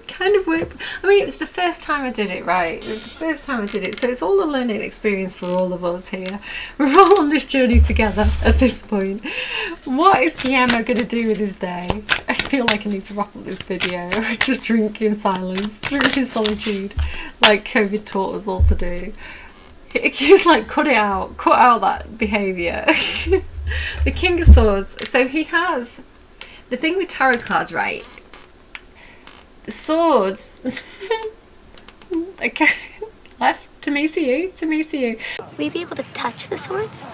kind of weird. I mean, it was the first time I did it, right? It was the first time I did it, so it's all a learning experience for all of us here. We're all on this journey together at this point. What is Guillermo going to do with his day? I feel like I need to wrap up this video. Just drink in silence, drink in solitude, like COVID taught us all to do. He's like, cut out that behaviour. The King of Swords. So he has the thing with tarot cards, right? The swords. Okay, left to me, see you, to me, see you. Will you be able to touch the swords?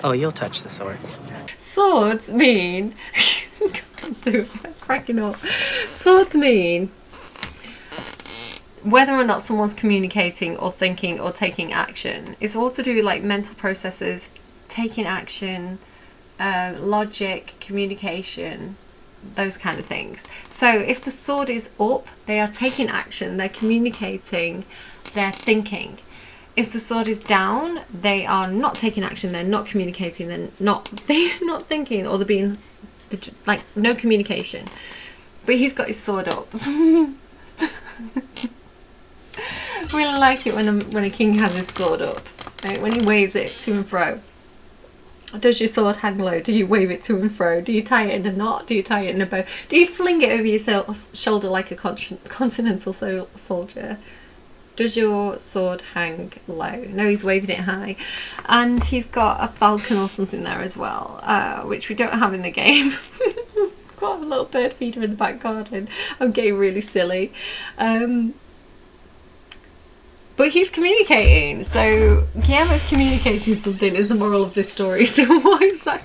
Oh, you'll touch the swords. Swords mean can't do it, I'm cracking up. Swords mean whether or not someone's communicating or thinking or taking action. It's all to do with like mental processes, taking action, logic, communication, those kind of things. So if the sword is up, they are taking action, they're communicating, they're thinking. If the sword is down, they are not taking action, they're not communicating, they're not thinking, or they're being like no communication. But he's got his sword up. I really like it when a king has his sword up, right? When he waves it to and fro. Does your sword hang low? Do you wave it to and fro? Do you tie it in a knot? Do you tie it in a bow? Do you fling it over your shoulder like a continental soldier? Does your sword hang low? No, he's waving it high. And he's got a falcon or something there as well, which we don't have in the game. Got a little bird feeder in the back garden. I'm getting really silly. But he's communicating, so Guillermo's communicating something is the moral of this story. So what is that?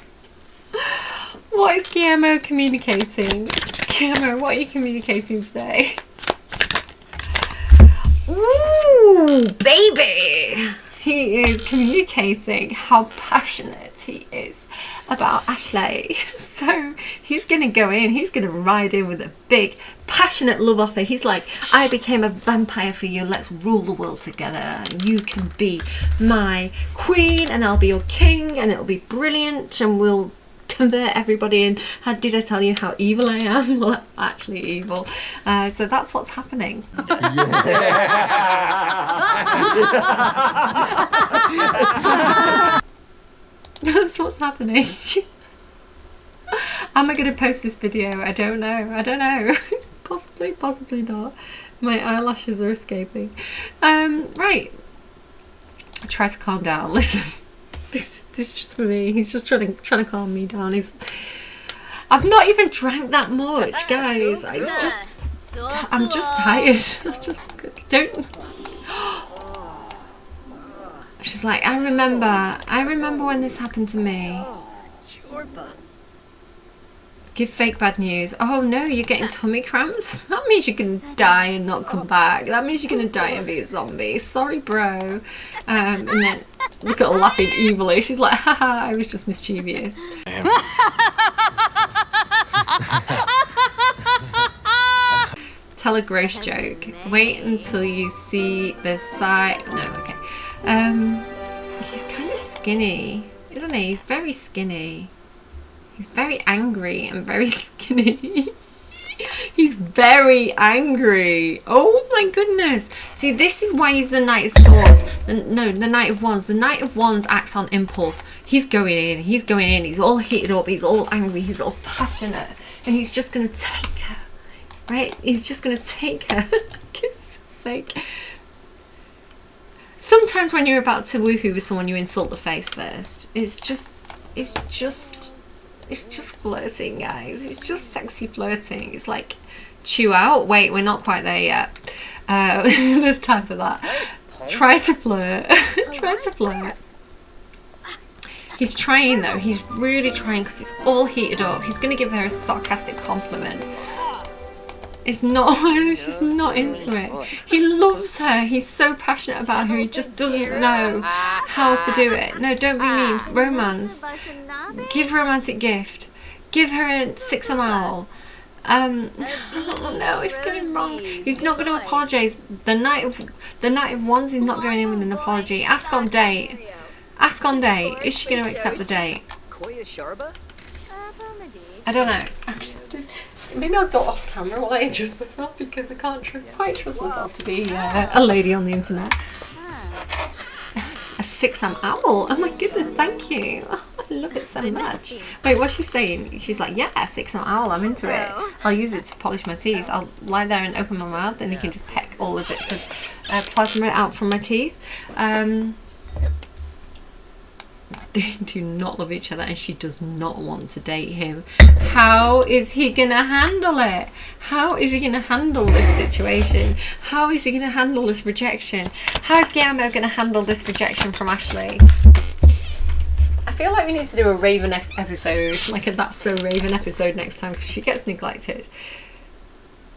What is Guillermo communicating? Guillermo, what are you communicating today? Ooh, baby! He is communicating how passionate he is about Ashley. So he's going to go in, he's going to ride in with a big, passionate love offer. He's like, I became a vampire for you, let's rule the world together. You can be my queen and I'll be your king and it'll be brilliant and we'll convert everybody in. Did I tell you how evil I am? Well, I'm actually evil. So that's what's happening. That's what's happening. Am I going to post this video? I don't know. Possibly not. My eyelashes are escaping. Right. I try to calm down. Listen. This is just for me. He's just trying to calm me down. I've not even drank that much, guys. It's just I'm just tired. I just don't. She's like, I remember when this happened to me. Give fake bad news. Oh no, you're getting tummy cramps? That means you can die and not come back. That means you're gonna die and be a zombie. Sorry, bro. And then look at her laughing evilly. She's like, haha, I was just mischievous. Tell a gross joke. Wait until you see the side. No, okay. He's kind of skinny, isn't he? He's very skinny. He's very angry and very skinny. He's very angry. Oh my goodness. See, this is why he's the Knight of Swords. No, the Knight of Wands. The Knight of Wands acts on impulse. He's going in. He's going in. He's all heated up. He's all angry. He's all passionate. And he's just going to take her. Right? He's just going to take her. For goodness sake. Sometimes when you're about to woohoo with someone, you insult the face first. It's just flirting, guys. It's just sexy flirting. It's like, chew out. Wait, we're not quite there yet. There's time for that. Try to flirt. Try to flirt. He's trying though. He's really trying because he's all heated up. He's going to give her a sarcastic compliment. It's not, he's just not into it. He loves her. He's so passionate about her. He just doesn't know how to do it. No, don't be mean. Romance. Give romantic gift. Give her a 6 of owl. Oh no, it's going wrong. He's not going to apologise. The Knight of Wands is not going in with an apology. Ask on date. Ask on date. Is she going to accept the date? I don't know. Maybe I'll go off camera while I adjust myself because I can't quite trust myself to be a lady on the internet. A 6am owl? Oh my goodness, thank you. Oh, I love it so much. Wait, what's she saying? She's like, yeah, a 6am owl, I'm into it. I'll use it to polish my teeth. I'll lie there and open my mouth and you can just peck all the bits of plasma out from my teeth. They do not love each other and she does not want to date him. How is he gonna handle it? How is he gonna handle this situation? How is he gonna handle this rejection? How is Guillermo gonna handle this rejection from Ashley? I feel like we need to do a Raven episode, like a That's So Raven episode next time because she gets neglected.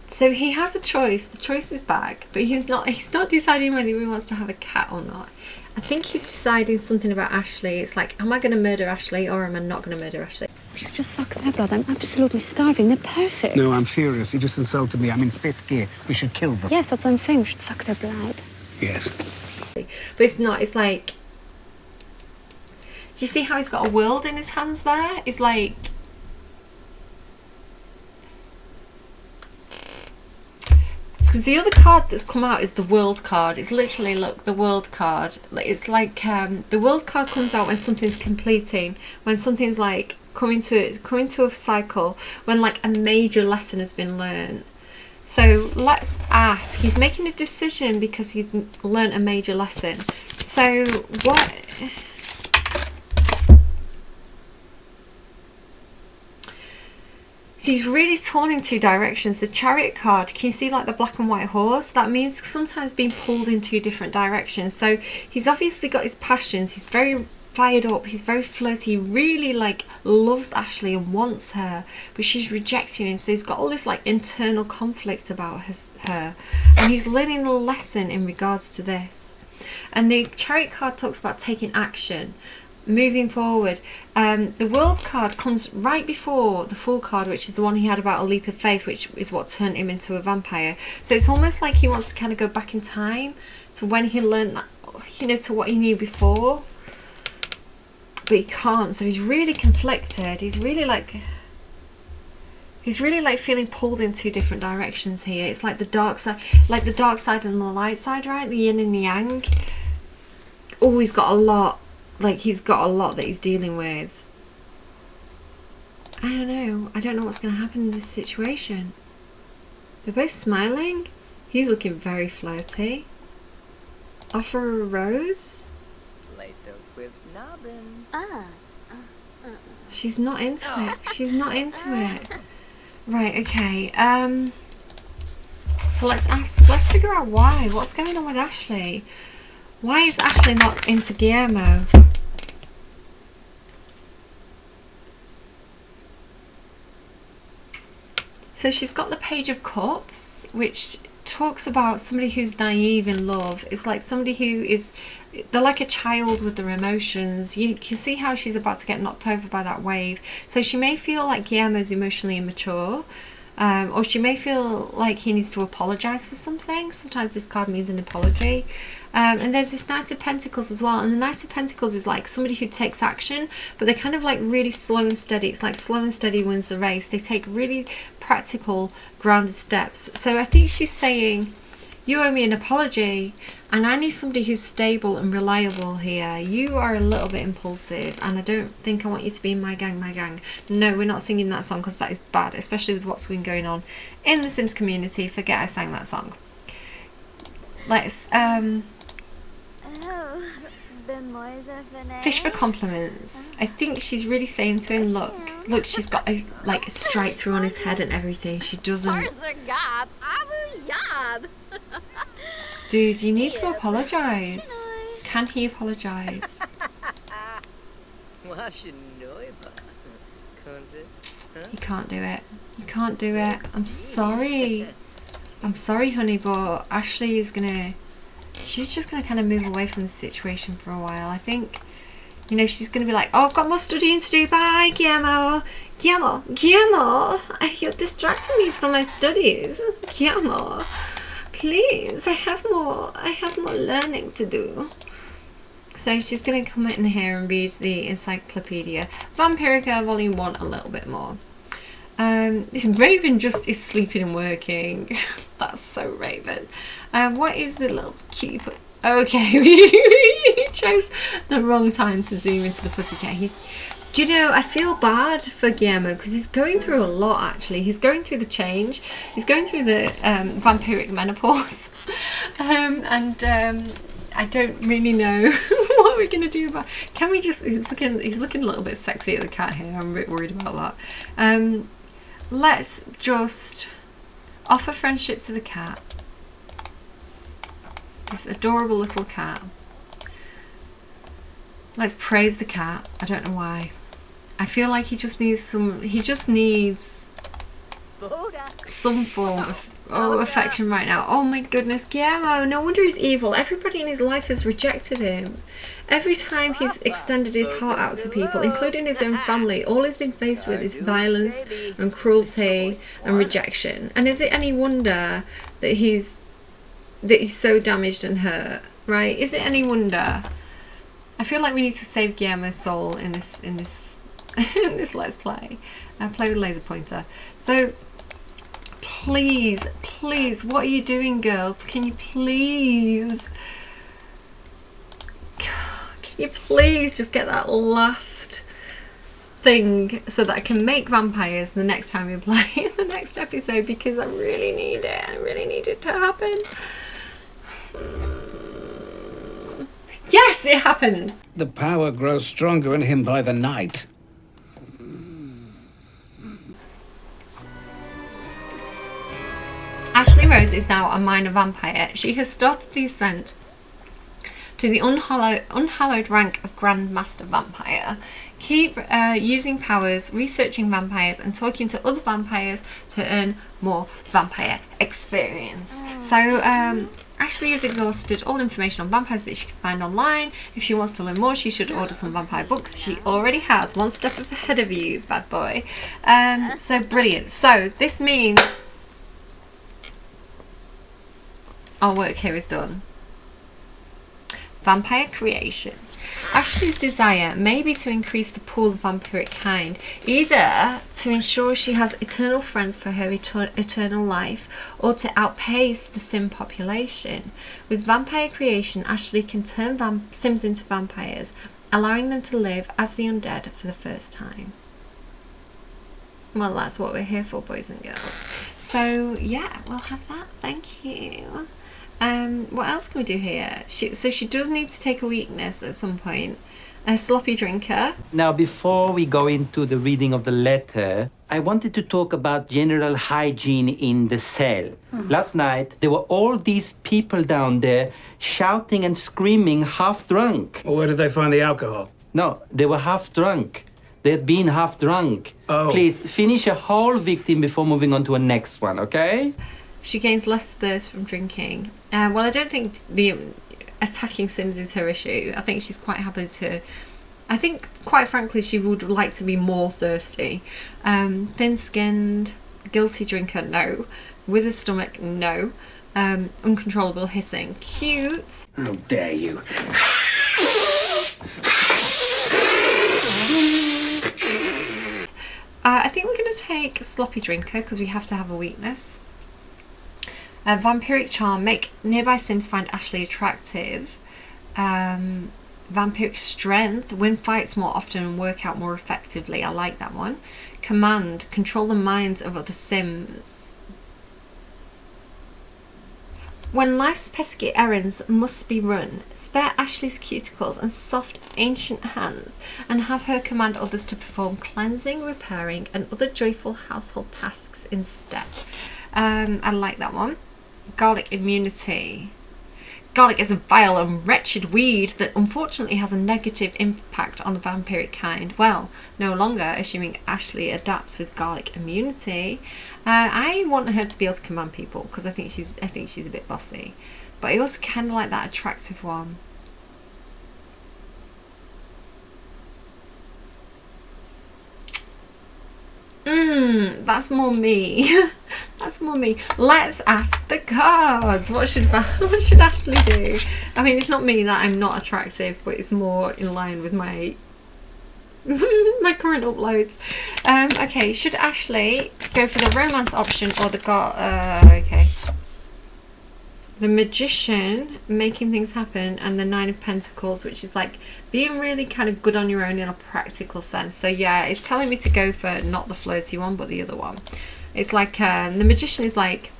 So he has a choice. The choice is back, but he's not deciding whether he wants to have a cat or not. I think he's deciding something about Ashley. It's like, am I going to murder Ashley or am I not going to murder Ashley? You should just suck their blood. I'm absolutely starving. They're perfect. No, I'm furious. He just insulted me. I'm in 5th gear. We should kill them. Yes, that's what I'm saying. We should suck their blood. Yes. But it's not. It's like... Do you see how he's got a world in his hands there? It's like... Because the other card that's come out is the World card. It's literally, look, the World card. It's like the World card comes out when something's completing, when something's like coming to a cycle, when like a major lesson has been learned. So let's ask. He's making a decision because he's learned a major lesson. So what? So he's really torn in 2 directions. The Chariot card, can you see like the black and white horse? That means sometimes being pulled in 2 different directions. So he's obviously got his passions. He's very fired up. He's very flirty. He really like loves Ashley and wants her, but she's rejecting him. So he's got all this like internal conflict about her. And he's learning a lesson in regards to this. And the Chariot card talks about taking action. Moving forward, the World card comes right before the Fool card, which is the one he had about a leap of faith, which is what turned him into a vampire. So it's almost like he wants to kind of go back in time to when he learned that, you know, to what he knew before, but he can't. So he's really conflicted. He's really like feeling pulled in 2 different directions here. It's like the dark side, and the light side, right? The yin and the yang. Oh, he's got a lot. Like, he's got a lot that he's dealing with. I don't know. I don't know what's going to happen in this situation. They're both smiling. He's looking very flirty. Offer a rose? She's not into it. She's not into it. Right, okay. So let's figure out why. What's going on with Ashley? Why is Ashley not into Guillermo? So she's got the Page of Cups, which talks about somebody who's naive in love. It's like somebody who is, they're like a child with their emotions. You can see how she's about to get knocked over by that wave. So she may feel like Guillermo's emotionally immature, or she may feel like he needs to apologise for something. Sometimes this card means an apology. And there's this Knight of Pentacles as well, and the Knight of Pentacles is like somebody who takes action, but they're kind of like really slow and steady. It's like slow and steady wins the race. They take really practical, grounded steps. So I think she's saying, you owe me an apology, and I need somebody who's stable and reliable here. You are a little bit impulsive, and I don't think I want you to be in my gang, my gang. No, we're not singing that song because that is bad, especially with what's been going on in the Sims community. Forget I sang that song. Let's, fish for compliments. I think she's really saying to him, look, she's got a like strike through on his head and everything. She doesn't. Dude, you need to apologise. Can he apologise? You can't do it. You can't do it. I'm sorry. I'm sorry, honey, but Ashley is gonna... She's just going to kind of move away from the situation for a while. I think, you know, she's going to be like, oh, I've got more studying to do. Bye, Guillermo. Guillermo, you're distracting me from my studies. Guillermo, please, I have more learning to do. So she's going to come in here and read the encyclopedia. Vampirica Volume 1 a little bit more. Raven just is sleeping and working. That's so Raven. What is the little cutie put? Okay, we chose the wrong time to zoom into the pussycat. Do you know, I feel bad for Guillermo because he's going through a lot actually. He's going through the change. He's going through the vampiric menopause. I don't really know what we're going to do about... Can we just... He's looking a little bit sexy at the cat here. I'm a bit worried about that. Let's just offer friendship to the cat. This adorable little cat. Let's praise the cat. I don't know why. I feel like he just needs some... He just needs some form of affection right now. Oh my goodness, Guillermo, no wonder he's evil. Everybody in his life has rejected him. Every time he's extended his heart out to people, including his own family, all he's been faced with is violence and cruelty and rejection. And is it any wonder that he's so damaged and hurt, right? Is it any wonder? I feel like we need to save Guillermo's soul in this in this Let's Play. Play with laser pointer. So please, what are you doing, girl? Can you please just get that last thing so that I can make vampires the next time we play in the next episode, because I really need it. I really need it to happen. Yes, it happened. The power grows stronger in him by the night. Ashley Rose is now a minor vampire. She has started the ascent to the unhallowed rank of Grand Master Vampire. Keep using powers, researching vampires, and talking to other vampires to earn more vampire experience. So Ashley has exhausted all information on vampires that she can find online. If she wants to learn more, she should order some vampire books. She already has, one step ahead of you, bad boy. So brilliant. So this means our work here is done. Vampire creation. Ashley's desire may be to increase the pool of vampiric kind, either to ensure she has eternal friends for her eternal life, or to outpace the sim population. With vampire creation, Ashley can turn sims into vampires, allowing them to live as the undead for the first time. Well, that's what we're here for, boys and girls. So yeah, we'll have that. Thank you. What else can we do here? So she does need to take a weakness at some point. A sloppy drinker. Now, before we go into the reading of the letter, I wanted to talk about general hygiene in the cell. Last night, there were all these people down there shouting and screaming, half drunk. Well, where did they find the alcohol? No, they were half drunk. They'd been half drunk. Oh. Please, finish a whole victim before moving on to a next one, okay? She gains less thirst from drinking. Well, I don't think the attacking Sims is her issue. I think she's quite happy to... I think, quite frankly, she would like to be more thirsty. Thin-skinned, guilty drinker, no. With a stomach, no. Uncontrollable hissing, cute. How dare you? I think we're going to take sloppy drinker because we have to have a weakness. Vampiric Charm, make nearby Sims find Ashley attractive. Vampiric Strength, win fights more often and work out more effectively. I like that one. Command, control the minds of other Sims. When life's pesky errands must be run, spare Ashley's cuticles and soft ancient hands and have her command others to perform cleansing, repairing and other joyful household tasks instead. I like that one. Garlic immunity. Garlic is a vile and wretched weed that unfortunately has a negative impact on the vampiric kind. Well, no longer, assuming Ashley adapts with garlic immunity. I want her to be able to command people because I think she's a bit bossy. But I also kind of like that attractive one. That's more me. That's more me. Let's ask the cards. What should Ashley do? I mean, it's not me that I'm not attractive, but it's more in line with my my current uploads. Okay, should Ashley go for the romance option or the okay. The Magician, making things happen, and the Nine of Pentacles, which is like being really kind of good on your own in a practical sense. So yeah, it's telling me to go for not the flirty one, but the other one. It's like the Magician is like,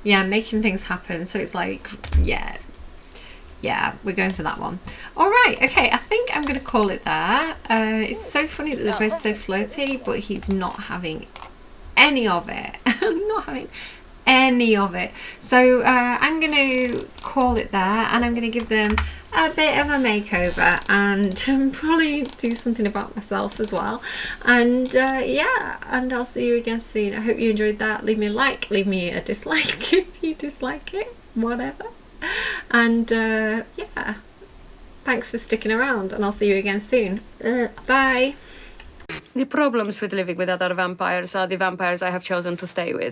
yeah, making things happen. So it's like, yeah, we're going for that one. All right, okay, I think I'm going to call it there. It's so funny that they're both so flirty, but he's not having any of it. Not having any of it. So I'm going to call it there, and I'm going to give them a bit of a makeover and probably do something about myself as well. And yeah, and I'll see you again soon. I hope you enjoyed that. Leave me a like, leave me a dislike if you dislike it, whatever. And yeah, thanks for sticking around, and I'll see you again soon. Bye. The problems with living with other vampires are the vampires I have chosen to stay with.